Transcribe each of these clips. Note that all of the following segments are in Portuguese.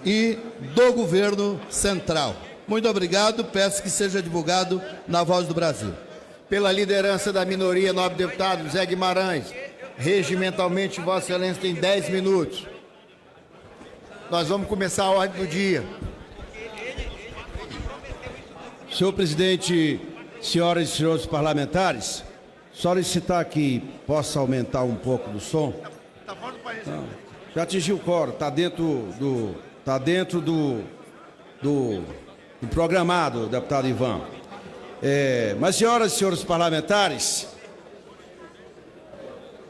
e do governo central. Muito obrigado, peço que seja divulgado na Voz do Brasil. Pela liderança da minoria, nobre deputado Zé Guimarães, regimentalmente, Vossa Excelência tem 10 minutos. Nós vamos começar a ordem do dia. Senhor presidente, senhoras e senhores parlamentares, solicitar que possa aumentar um pouco do som. Não, já atingiu o quórum, está dentro do programado, deputado Ivan. Mas, senhoras e senhores parlamentares,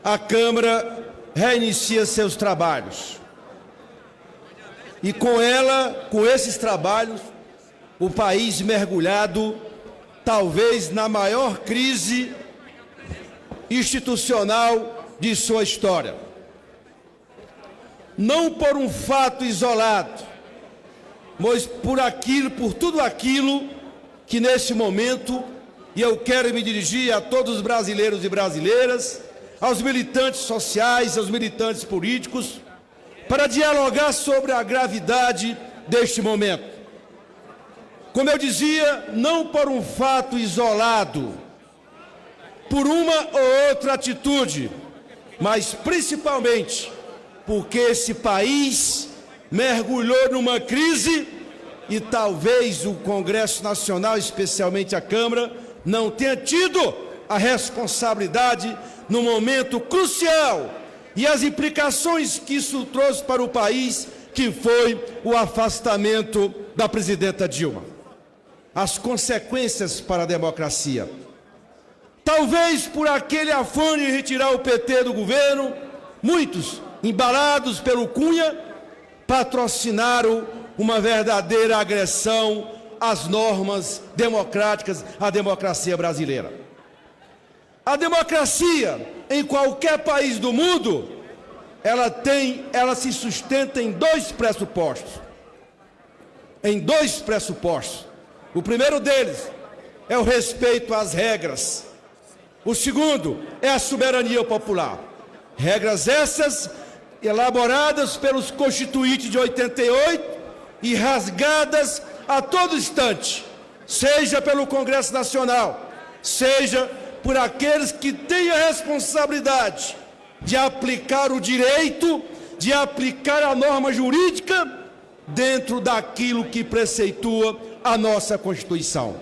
a Câmara reinicia seus trabalhos. E com ela, com esses trabalhos, o país mergulhado, talvez na maior crise institucional de sua história. Não por um fato isolado, mas por tudo aquilo que nesse momento, e eu quero me dirigir a todos os brasileiros e brasileiras, aos militantes sociais, aos militantes políticos, para dialogar sobre a gravidade deste momento. Como eu dizia, não por um fato isolado, por uma ou outra atitude, mas principalmente porque esse país mergulhou numa crise e talvez o Congresso Nacional, especialmente a Câmara, não tenha tido a responsabilidade no momento crucial e as implicações que isso trouxe para o país, que foi o afastamento da presidenta Dilma. As consequências para a democracia. Talvez por aquele afã de retirar o PT do governo, muitos, embalados pelo Cunha, patrocinaram uma verdadeira agressão às normas democráticas, à democracia brasileira. A democracia, em qualquer país do mundo, ela se sustenta em dois pressupostos. Em dois pressupostos. O primeiro deles é o respeito às regras. O segundo é a soberania popular. Regras essas elaboradas pelos constituintes de 88 e rasgadas a todo instante, seja pelo Congresso Nacional, seja por aqueles que têm a responsabilidade de aplicar o direito, de aplicar a norma jurídica dentro daquilo que preceitua a nossa Constituição.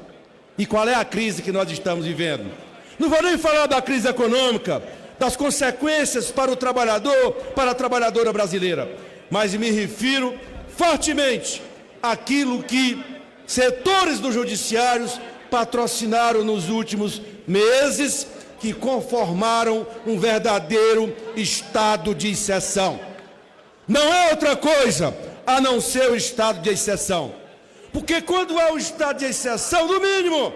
E qual é a crise que nós estamos vivendo? Não vou nem falar da crise econômica, das consequências para o trabalhador, para a trabalhadora brasileira, mas me refiro fortemente àquilo que setores do judiciário patrocinaram nos últimos meses, que conformaram um verdadeiro estado de exceção. Não é outra coisa a não ser o estado de exceção. Porque quando há um estado de exceção, no mínimo,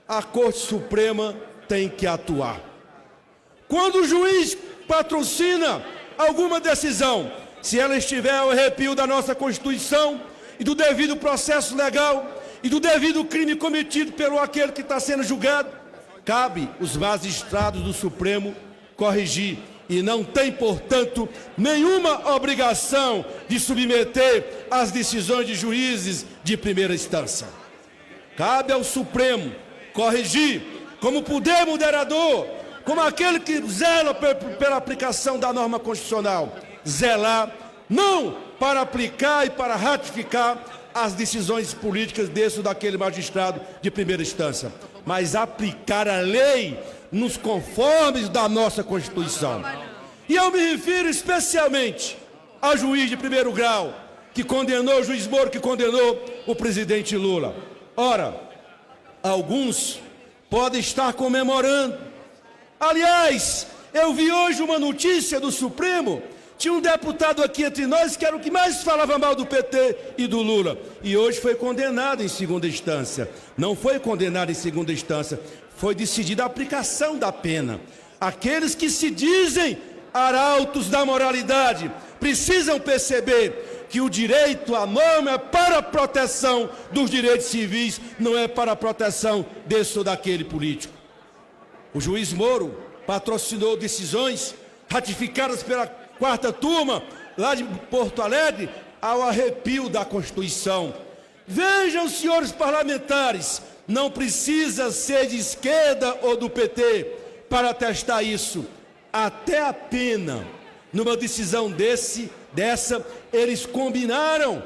a Corte Suprema tem que atuar. Quando o juiz patrocina alguma decisão, se ela estiver ao arrepio da nossa Constituição e do devido processo legal e do devido crime cometido pelo aquele que está sendo julgado, cabe os magistrados do Supremo corrigir. E não tem, portanto, nenhuma obrigação de submeter as decisões de juízes de primeira instância. Cabe ao Supremo corrigir, como poder moderador, como aquele que zela pela aplicação da norma constitucional, zelar não para aplicar e para ratificar as decisões políticas desse ou daquele magistrado de primeira instância, mas aplicar a lei nos conformes da nossa Constituição. E eu me refiro especialmente ao juiz de primeiro grau, que condenou, o juiz Moro, que condenou o presidente Lula. Ora, alguns podem estar comemorando. Aliás, eu vi hoje uma notícia do Supremo, tinha um deputado aqui entre nós que era o que mais falava mal do PT e do Lula, e hoje foi condenado em segunda instância. Não foi condenado em segunda instância, foi decidida a aplicação da pena. Aqueles que se dizem arautos da moralidade precisam perceber que o direito à norma é para a proteção dos direitos civis, não é para a proteção desse ou daquele político. O juiz Moro patrocinou decisões ratificadas pela quarta turma, lá de Porto Alegre, ao arrepio da Constituição. Vejam, senhores parlamentares, não precisa ser de esquerda ou do PT para atestar isso. Até a pena, numa decisão dessa, eles combinaram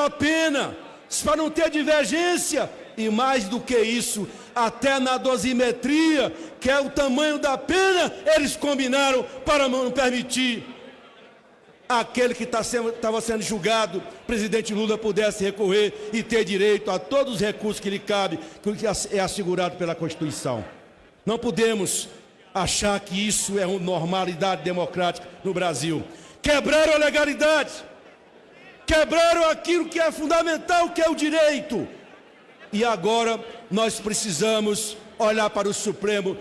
a pena, para não ter divergência, e mais do que isso, até na dosimetria, que é o tamanho da pena, eles combinaram para não permitir aquele que estava sendo julgado, presidente Lula, pudesse recorrer e ter direito a todos os recursos que lhe cabe, que é assegurado pela Constituição. Não podemos achar que isso é uma normalidade democrática no Brasil. Quebraram a legalidade, quebraram aquilo que é fundamental, que é o direito. E agora nós precisamos olhar para o Supremo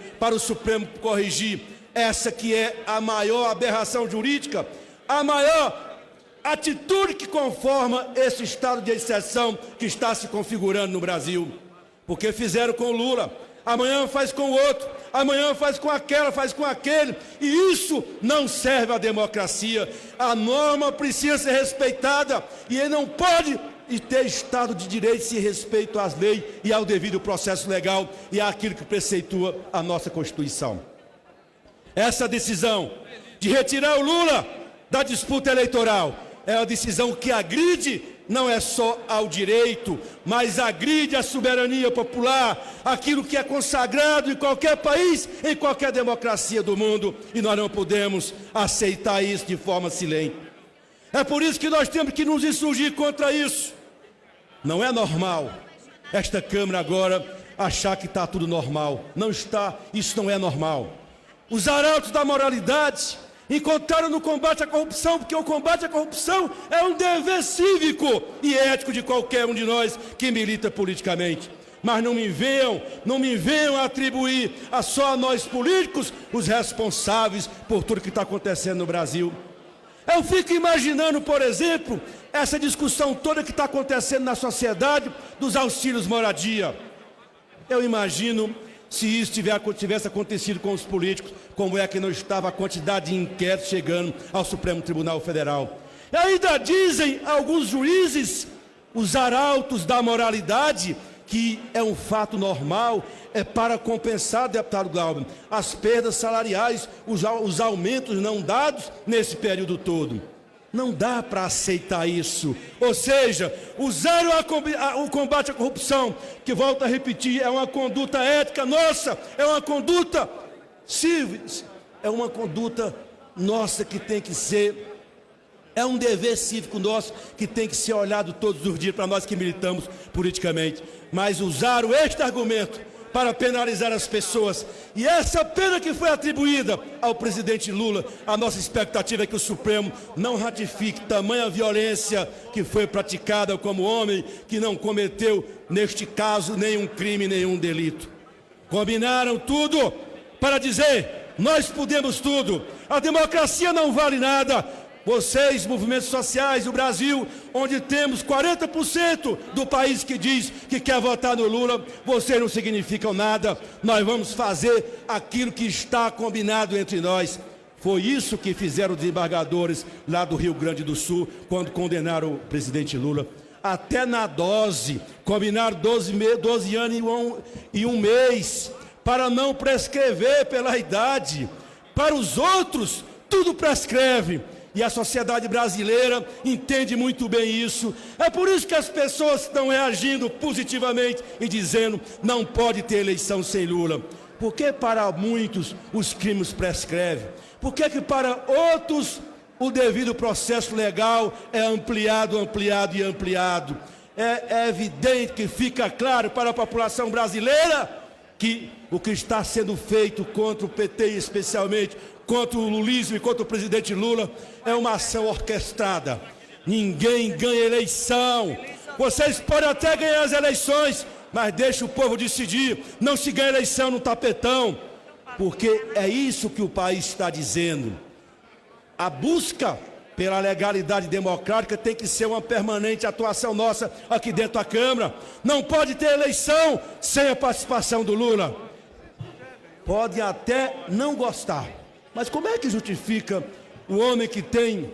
corrigir essa que é a maior aberração jurídica, a maior atitude que conforma esse estado de exceção que está se configurando no Brasil. Porque fizeram com o Lula, amanhã faz com o outro, amanhã faz com aquela, faz com aquele, e isso não serve à democracia. A norma precisa ser respeitada e ele não pode ter Estado de Direito se respeito às leis e ao devido processo legal e àquilo que preceitua a nossa Constituição. Essa decisão de retirar o Lula da disputa eleitoral é uma decisão que agride não é só ao direito, mas agride a soberania popular, aquilo que é consagrado em qualquer país, em qualquer democracia do mundo, e nós não podemos aceitar isso de forma silente. É por isso que nós temos que nos insurgir contra isso. Não é normal esta Câmara agora achar que está tudo normal. Não está, isso não é normal. Os arautos da moralidade encontraram no combate à corrupção, porque o combate à corrupção é um dever cívico e ético de qualquer um de nós que milita politicamente. Mas não me venham atribuir só a nós políticos os responsáveis por tudo que está acontecendo no Brasil. Eu fico imaginando, por exemplo, essa discussão toda que está acontecendo na sociedade dos auxílios moradia. Eu imagino se isso tivesse acontecido com os políticos, como é que não estava a quantidade de inquéritos chegando ao Supremo Tribunal Federal. E ainda dizem alguns juízes, os arautos da moralidade, que é um fato normal, é para compensar, deputado Glauber, as perdas salariais, os aumentos não dados nesse período todo. Não dá para aceitar isso. Ou seja, usaram o combate à corrupção, que, volto a repetir, é uma conduta ética nossa, é uma conduta civil, é uma conduta nossa que tem que ser, é um dever cívico nosso que tem que ser olhado todos os dias para nós que militamos politicamente. Mas usaram este argumento para penalizar as pessoas. E essa pena que foi atribuída ao presidente Lula, a nossa expectativa é que o Supremo não ratifique tamanha violência que foi praticada como homem que não cometeu, neste caso, nenhum crime, nenhum delito. Combinaram tudo para dizer, nós podemos tudo, a democracia não vale nada. Vocês, movimentos sociais do Brasil, onde temos 40% do país que diz que quer votar no Lula, vocês não significam nada. Nós vamos fazer aquilo que está combinado entre nós. Foi isso que fizeram os desembargadores lá do Rio Grande do Sul, quando condenaram o presidente Lula. Até na dose, combinaram 12 anos e um mês, para não prescrever pela idade. Para os outros, tudo prescreve. E a sociedade brasileira entende muito bem isso. É por isso que as pessoas estão reagindo positivamente e dizendo, não pode ter eleição sem Lula. Porque para muitos os crimes prescrevem? Por que para outros o devido processo legal é ampliado e ampliado? É evidente que fica claro para a população brasileira que o que está sendo feito contra o PT, especialmente contra o lulismo e contra o presidente Lula, é uma ação orquestrada. Ninguém ganha eleição. Vocês podem até ganhar as eleições, mas deixa o povo decidir. Não se ganha eleição no tapetão, porque é isso que o país está dizendo. A busca pela legalidade democrática tem que ser uma permanente atuação nossa aqui dentro da Câmara. Não pode ter eleição sem a participação do Lula. Pode até não gostar, mas como é que justifica o homem que tem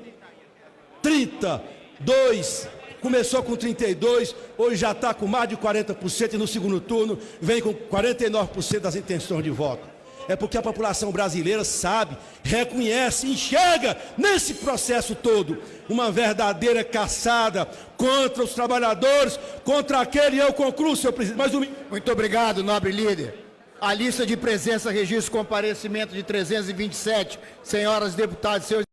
32, começou com 32, hoje já está com mais de 40% e no segundo turno vem com 49% das intenções de voto. É porque a população brasileira sabe, reconhece, enxerga nesse processo todo uma verdadeira caçada contra os trabalhadores, contra aquele, eu concluo, senhor presidente, mais um... Muito obrigado, nobre líder. A lista de presença registra o comparecimento de 327 senhoras deputadas e senhores